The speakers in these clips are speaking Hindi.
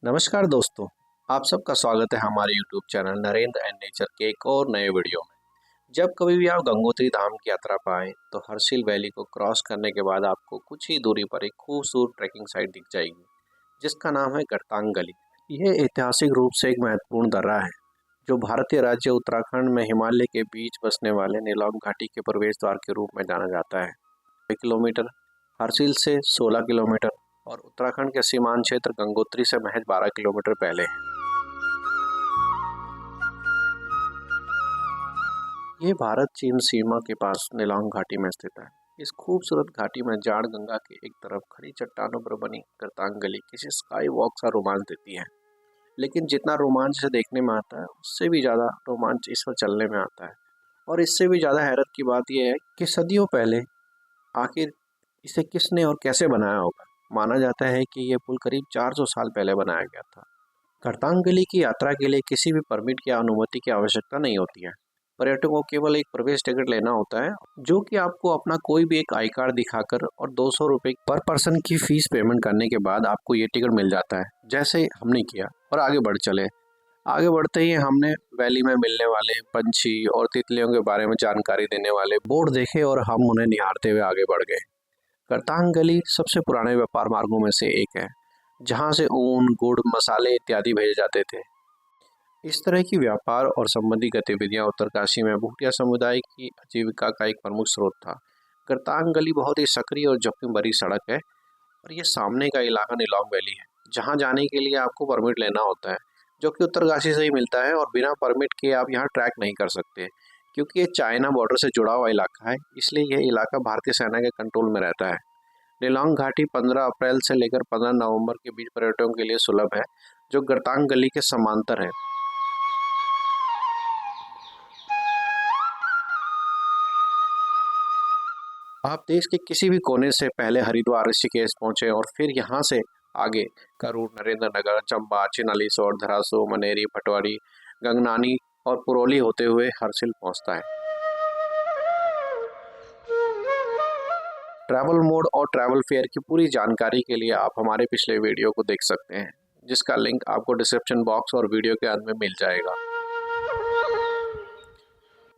नमस्कार दोस्तों, आप सबका स्वागत है हमारे YouTube channel Narendra and nature के एक और नए वीडियो में। जब कभी भी आप गंगोत्री धाम की यात्रा पर आएं, तो हर्षिल वैली को क्रॉस करने के बाद आपको कुछ ही दूरी पर एक खूबसूरत ट्रैकिंग साइट दिख जाएगी, जिसका नाम है गरतांग गली। यह ऐतिहासिक रूप से एक महत्वपूर्ण दर्रा है, जो भारतीय राज्य उत्तराखंड में हिमालय के बीच बसने वाले नीलौंग घाटी के प्रवेश द्वार के रूप में जाना जाता है। 6 किलोमीटर हर्षिल से 16 किलोमीटर और उत्तराखंड के सीमांत क्षेत्र गंगोत्री से महज 12 किलोमीटर पहले है। ये भारत चीन सीमा के पास नीलौंग घाटी में स्थित है। इस खूबसूरत घाटी में जाड़ गंगा के एक तरफ खड़ी चट्टानों पर बनी गरतांग गली किसी स्काई वॉक सा रोमांच देती है। लेकिन जितना रोमांच इसे देखने में आता है, उससे भी ज़्यादा रोमांच इस पर चलने में आता है। और इससे भी ज़्यादा हैरत की बात यह है कि सदियों पहले आखिर इसे किसने और कैसे बनाया होगा। माना जाता है कि यह पुल करीब 400 साल पहले बनाया गया था। गरतांग गली की यात्रा के लिए किसी भी परमिट या अनुमति की आवश्यकता नहीं होती है। पर्यटकों को केवल एक प्रवेश टिकट लेना होता है, जो कि आपको अपना कोई भी एक आई कार्ड दिखाकर और 200 रुपये पर पर्सन की फीस पेमेंट करने के बाद आपको ये टिकट मिल जाता है। जैसे हमने किया और आगे चले। आगे बढ़ते ही हमने वैली में मिलने वाले पंछी और तितलियों के बारे में जानकारी देने वाले बोर्ड देखे और हम उन्हें निहारते हुए आगे बढ़ गए। गरतांग गली सबसे पुराने व्यापार मार्गों में से एक है, जहां से ऊन, गुड़, मसाले इत्यादि भेजे जाते थे। इस तरह की व्यापार और संबंधी गतिविधियां उत्तरकाशी में भूटिया समुदाय की आजीविका का एक प्रमुख स्रोत था। गरतांग गली बहुत ही सक्रिय और जोखिम भरी सड़क है और ये सामने का इलाका नीलौंग वैली है, जहां जाने के लिए आपको परमिट लेना होता है, जो कि उत्तरकाशी से ही मिलता है। और बिना परमिट के आप यहाँ ट्रैक नहीं कर सकते, क्योंकि ये चाइना बॉर्डर से जुड़ा हुआ इलाका है, इसलिए यह इलाका भारतीय सेना के कंट्रोल में रहता है। नीलौंग घाटी 15 अप्रैल से लेकर 15 नवंबर के बीच पर्यटकों के लिए सुलभ है, जो गरतांग गली के समांतर है। आप देश के किसी भी कोने से पहले हरिद्वार, ऋषिकेश पहुंचे और फिर यहाँ से आगे का रूट नरेंद्र नगर, चंबा, चिन्हलीसौड़, धरासू, मनेरी, भटवाड़ी, गंगनानी और पुरौली होते हुए हर्षिल पहुंचता है। ट्रैवल मोड और ट्रैवल फेयर की पूरी जानकारी के लिए आप हमारे पिछले वीडियो को देख सकते हैं, जिसका लिंक आपको डिस्क्रिप्शन बॉक्स और वीडियो के अंत में मिल जाएगा।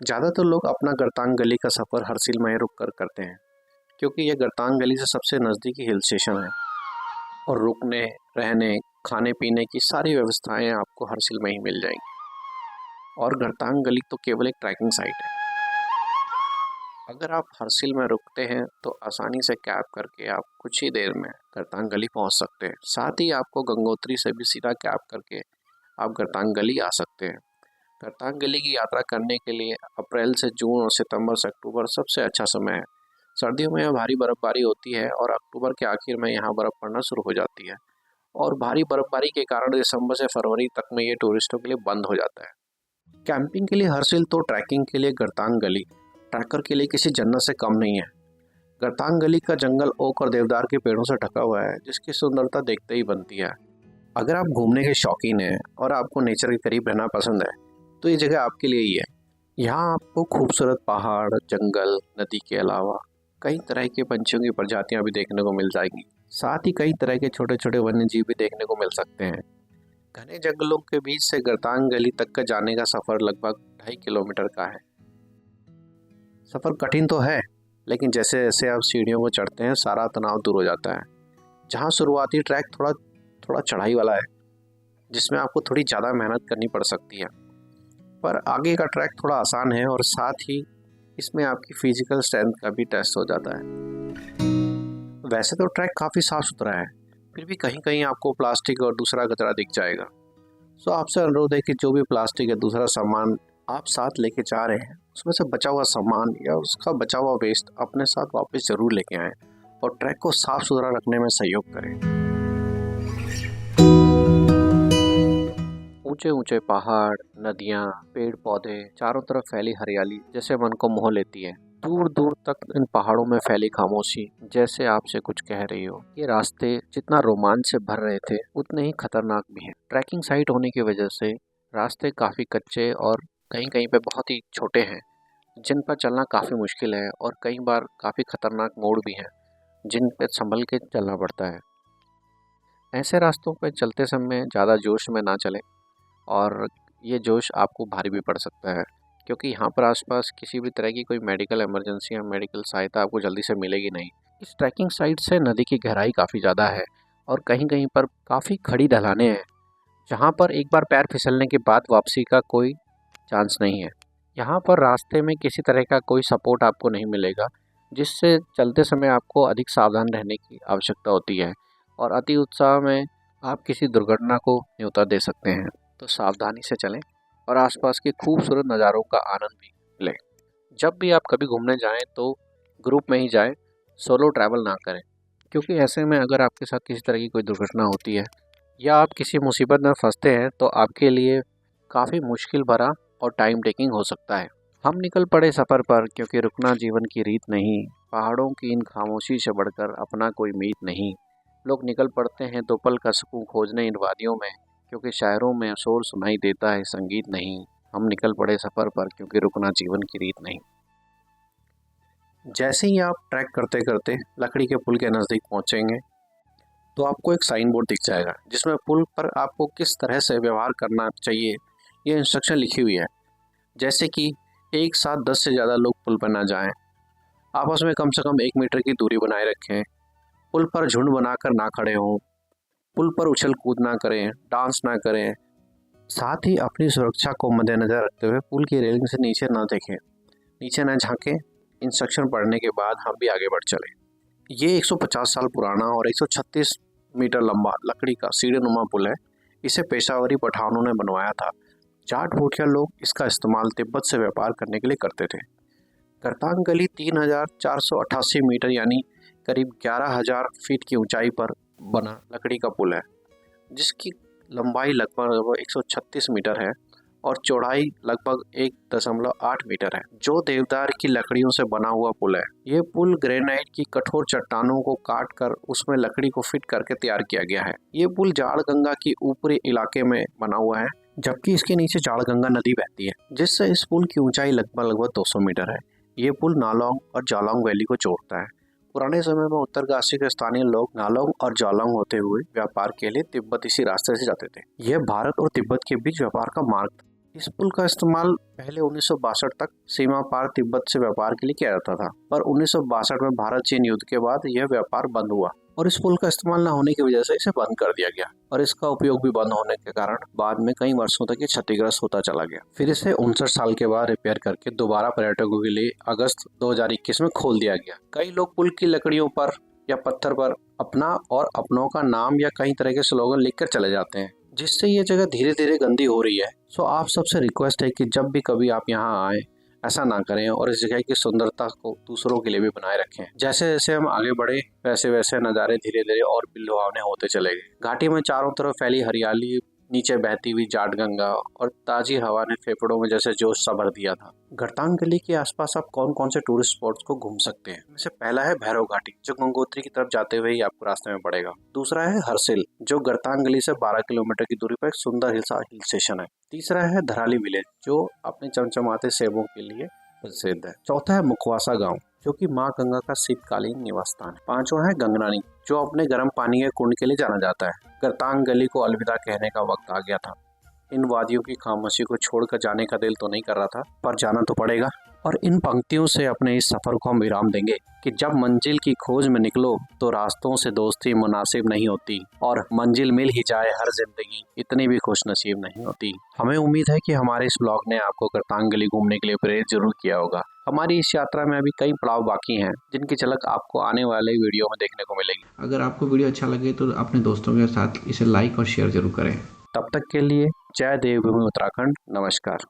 ज़्यादातर लोग अपना गरतांग गली का सफ़र हर्षिल में ही रुक कर करते हैं, क्योंकि यह गरतांग गली से सबसे नज़दीकी हिल स्टेशन है और रुकने, रहने, खाने पीने की सारी व्यवस्थाएं आपको हर्षिल में ही मिल जाएंगी। और गरतांग गली तो केवल एक ट्रैकिंग साइट है। अगर आप हर्षिल में रुकते हैं तो आसानी से कैब करके आप कुछ ही देर में गरतांग गली पहुंच सकते हैं। साथ ही आपको गंगोत्री से भी सीधा कैब करके आप गरतांग गली आ सकते हैं। गरतांग गली की यात्रा करने के लिए अप्रैल से जून और सितंबर से अक्टूबर सबसे अच्छा समय है। सर्दियों में यहाँ भारी बर्फबारी होती है और अक्टूबर के आखिर में यहाँ बर्फ़ पड़ना शुरू हो जाती है। और भारी बर्फबारी के कारण दिसंबर से फरवरी तक में ये टूरिस्टों के लिए बंद हो जाता है। कैंपिंग के लिए हर्षिल तो ट्रैकिंग के लिए गरतांग गली ट्रैकर के लिए किसी जन्नत से कम नहीं है। गरतांग गली का जंगल ओक और देवदार के पेड़ों से ढका हुआ है, जिसकी सुंदरता देखते ही बनती है। अगर आप घूमने के शौकीन हैं और आपको नेचर के करीब रहना पसंद है, तो ये जगह आपके लिए ही है। यहाँ आपको खूबसूरत पहाड़, जंगल, नदी के अलावा कई तरह के पंछियों की प्रजातियां भी देखने को मिल जाएंगी। साथ ही कई तरह के छोटे छोटे वन्य जीव भी देखने को मिल सकते हैं। घने जंगलों के बीच से गरतांग गली तक का जाने का सफ़र लगभग 2.5 किलोमीटर का है। सफ़र कठिन तो है, लेकिन जैसे जैसे आप सीढ़ियों को चढ़ते हैं, सारा तनाव दूर हो जाता है। जहाँ शुरुआती ट्रैक थोड़ा चढ़ाई वाला है, जिसमें आपको थोड़ी ज़्यादा मेहनत करनी पड़ सकती है, पर आगे का ट्रैक थोड़ा आसान है और साथ ही इसमें आपकी फिजिकल स्ट्रेंथ का भी टेस्ट हो जाता है। वैसे तो ट्रैक काफ़ी साफ सुथरा है, फिर भी कहीं कहीं आपको प्लास्टिक और दूसरा कचरा दिख जाएगा। सो आपसे अनुरोध है कि जो भी प्लास्टिक या दूसरा सामान आप साथ लेके जा रहे हैं, उसमें से बचा हुआ सामान या उसका बचा हुआ वेस्ट अपने साथ वापस ज़रूर लेके आएँ और ट्रैक को साफ सुथरा रखने में सहयोग करें। ऊंचे ऊंचे पहाड़, नदियाँ, पेड़ पौधे, चारों तरफ फैली हरियाली जैसे मन को मोह लेती है। दूर दूर तक इन पहाड़ों में फैली खामोशी जैसे आपसे कुछ कह रही हो। ये रास्ते जितना रोमांच से भर रहे थे, उतने ही खतरनाक भी हैं। ट्रैकिंग साइट होने की वजह से रास्ते काफ़ी कच्चे और कहीं कहीं पे बहुत ही छोटे हैं, जिन पर चलना काफ़ी मुश्किल है और कई बार काफ़ी खतरनाक मोड़ भी हैं, जिन पे संभल के चलना पड़ता है। ऐसे रास्तों पर चलते समय ज़्यादा जोश में ना चलें और ये जोश आपको भारी भी पड़ सकता है, क्योंकि यहाँ पर आसपास किसी भी तरह की कोई मेडिकल इमरजेंसी या मेडिकल सहायता आपको जल्दी से मिलेगी नहीं। इस ट्रैकिंग साइट से नदी की गहराई काफ़ी ज़्यादा है और कहीं-कहीं पर काफ़ी खड़ी ढलानें हैं, जहाँ पर एक बार पैर फिसलने के बाद वापसी का कोई चांस नहीं है। यहाँ पर रास्ते में किसी तरह का कोई सपोर्ट आपको नहीं मिलेगा, जिससे चलते समय आपको अधिक सावधान रहने की आवश्यकता होती है और अति उत्साह में आप किसी दुर्घटना को न्योता दे सकते हैं। तो सावधानी से चलें और आसपास के खूबसूरत नज़ारों का आनंद भी लें। जब भी आप कभी घूमने जाएं तो ग्रुप में ही जाएं, सोलो ट्रैवल ना करें, क्योंकि ऐसे में अगर आपके साथ किसी तरह की कोई दुर्घटना होती है या आप किसी मुसीबत में फंसते हैं तो आपके लिए काफ़ी मुश्किल भरा और टाइम टेकिंग हो सकता है। हम निकल पड़े सफ़र पर, क्योंकि रुकना जीवन की रीत नहीं। पहाड़ों की इन खामोशी से बढ़कर अपना कोई मीत नहीं। लोग निकल पड़ते हैं तो पल का सुकून खोजने इन वादियों में, क्योंकि शायरों में शोर सुनाई देता है, संगीत नहीं। हम निकल पड़े सफ़र पर, क्योंकि रुकना जीवन की रीत नहीं। जैसे ही आप ट्रैक करते करते लकड़ी के पुल के नज़दीक पहुंचेंगे तो आपको एक साइन बोर्ड दिख जाएगा, जिसमें पुल पर आपको किस तरह से व्यवहार करना चाहिए ये इंस्ट्रक्शन लिखी हुई है। जैसे कि एक साथ 10 से ज़्यादा लोग पुल पर ना जाएं, आपस में कम से कम 1 मीटर की दूरी बनाए रखें, पुल पर झुंड बनाकर ना खड़े हों, पुल पर उछल कूद ना करें, डांस ना करें, साथ ही अपनी सुरक्षा को मद्देनज़र रखते हुए पुल की रेलिंग से नीचे ना देखें, नीचे ना झांकें। इंस्ट्रक्शन पढ़ने के बाद हम भी आगे बढ़ चले। ये 150 साल पुराना और 136 मीटर लंबा लकड़ी का सीढ़ीनुमा पुल है। इसे पेशावरी पठानों ने बनवाया था। जाट भूटिया लोग इसका इस्तेमाल तिब्बत से व्यापार करने के लिए करते थे। करतांग गली 3488 मीटर यानी करीब 11,000 फीट की ऊंचाई पर बना लकड़ी का पुल है, जिसकी लंबाई लगभग 136 मीटर है और चौड़ाई लगभग 1.8 मीटर है, जो देवदार की लकड़ियों से बना हुआ पुल है। ये पुल ग्रेनाइट की कठोर चट्टानों को काट कर उसमें लकड़ी को फिट करके तैयार किया गया है। ये पुल जाड़गंगा की ऊपरी इलाके में बना हुआ है, जबकि इसके नीचे जाड़गंगा नदी बहती है, जिससे इस पुल की ऊंचाई लगभग 200 मीटर है। ये पुल नालोंग और जालौंग वैली को जोड़ता है। पुराने समय में उत्तरकाशी के स्थानीय लोग नालोंग और जालौंग होते हुए व्यापार के लिए तिब्बत इसी रास्ते से जाते थे। यह भारत और तिब्बत के बीच व्यापार का मार्ग था। इस पुल का इस्तेमाल पहले 1962 तक सीमा पार तिब्बत से व्यापार के लिए किया जाता था, पर 1962 में भारत चीन युद्ध के बाद यह व्यापार बंद हुआ और इस पुल का इस्तेमाल न होने की वजह से इसे बंद कर दिया गया और इसका उपयोग भी बंद होने के कारण बाद में कई वर्षों तक ये क्षतिग्रस्त होता चला गया। फिर इसे 59 साल के बाद रिपेयर करके दोबारा पर्यटकों के लिए अगस्त 2021 में खोल दिया गया। कई लोग पुल की लकड़ियों पर या पत्थर पर अपना और अपनों का नाम या कई तरह के स्लोगन लिखकर चले जाते हैं, जिससे ये जगह धीरे धीरे गंदी हो रही है। सो आप सबसे रिक्वेस्ट है कि जब भी कभी आप यहाँ आए ऐसा ना करें और इस जगह की सुंदरता को दूसरों के लिए भी बनाए रखें। जैसे जैसे हम आगे बढ़े वैसे वैसे नज़ारे धीरे धीरे और भी लुभावने होते चले गए। घाटी में चारों तरफ फैली हरियाली, नीचे बहती हुई जाटगंगा और ताजी हवा ने फेफड़ों में जैसे जोश सा भर दिया था। गरतांग गली के आसपास आप कौन कौन से टूरिस्ट स्पॉट्स को घूम सकते हैं? इनमें से पहला है भैरव घाटी, जो गंगोत्री की तरफ जाते हुए ही आपको रास्ते में पड़ेगा। दूसरा है हरसिल, जो गरतांग गली से 12 किलोमीटर की दूरी पर एक सुंदर हिल स्टेशन है। तीसरा है धराली विलेज, जो अपने चमचमाते सेबों के लिए प्रसिद्ध है। चौथा है मुखवासा गांव, जो कि माँ गंगा का शीतकालीन निवास स्थान है। पांचवा है गंगनानी, जो अपने गर्म पानी के कुंड के लिए जाना जाता है। गरतांग गली को अलविदा कहने का वक्त आ गया था। इन वादियों की खामोशी को छोड़कर जाने का दिल तो नहीं कर रहा था, पर जाना तो पड़ेगा। और इन पंक्तियों से अपने इस सफर को हम विराम देंगे कि जब मंजिल की खोज में निकलो तो रास्तों से दोस्ती मुनासिब नहीं होती, और मंजिल मिल ही जाए हर जिंदगी इतनी भी खुश नसीब नहीं होती। हमें उम्मीद है कि हमारे इस ब्लॉग ने आपको गरतांग गली घूमने के लिए प्रेरित जरूर किया होगा। हमारी इस यात्रा में अभी कई पड़ाव बाकी हैं, जिनकी झलक आपको आने वाले वीडियो में देखने को मिलेगी। अगर आपको वीडियो अच्छा लगे तो अपने दोस्तों के साथ इसे लाइक और शेयर जरूर करें। तब तक के लिए जय देवभूमि उत्तराखंड। नमस्कार।